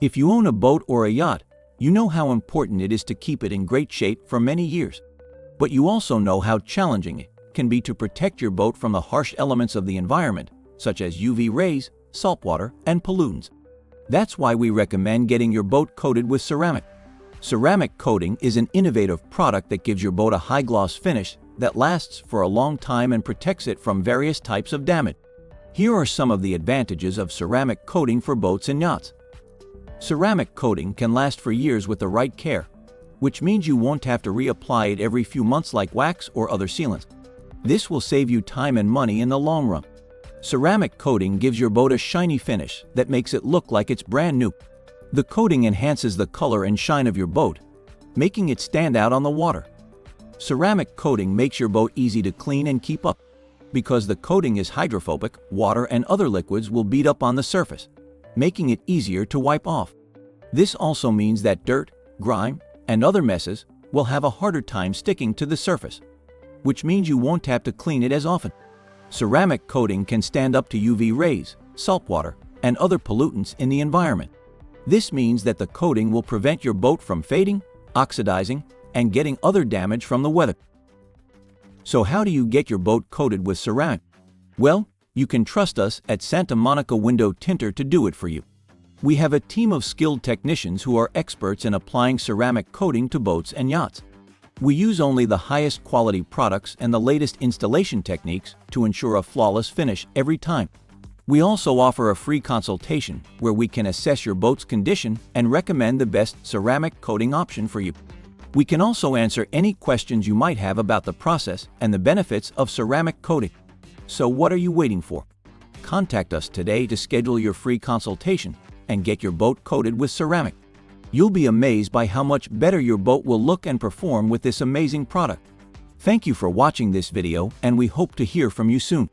If you own a boat or a yacht, you know how important it is to keep it in great shape for many years. But you also know how challenging it can be to protect your boat from the harsh elements of the environment, such as UV rays, saltwater, and pollutants. That's why we recommend getting your boat coated with ceramic. Ceramic coating is an innovative product that gives your boat a high-gloss finish that lasts for a long time and protects it from various types of damage. Here are some of the advantages of ceramic coating for boats and yachts. Ceramic coating can last for years with the right care, which means you won't have to reapply it every few months like wax or other sealants. This will save you time and money in the long run. Ceramic coating gives your boat a shiny finish that makes it look like it's brand new. The coating enhances the color and shine of your boat, making it stand out on the water. Ceramic coating makes your boat easy to clean and keep up. Because the coating is hydrophobic, water and other liquids will bead up on the surface, making it easier to wipe off. This also means that dirt, grime, and other messes will have a harder time sticking to the surface, which means you won't have to clean it as often. Ceramic coating can stand up to UV rays, saltwater, and other pollutants in the environment. This means that the coating will prevent your boat from fading, oxidizing, and getting other damage from the weather. So how do you get your boat coated with ceramic? Well, you can trust us at Santa Monica Window Tinter to do it for you. We have a team of skilled technicians who are experts in applying ceramic coating to boats and yachts. We use only the highest quality products and the latest installation techniques to ensure a flawless finish every time. We also offer a free consultation where we can assess your boat's condition and recommend the best ceramic coating option for you. We can also answer any questions you might have about the process and the benefits of ceramic coating. So what are you waiting for? Contact us today to schedule your free consultation and get your boat coated with ceramic. You'll be amazed by how much better your boat will look and perform with this amazing product. Thank you for watching this video, and we hope to hear from you soon.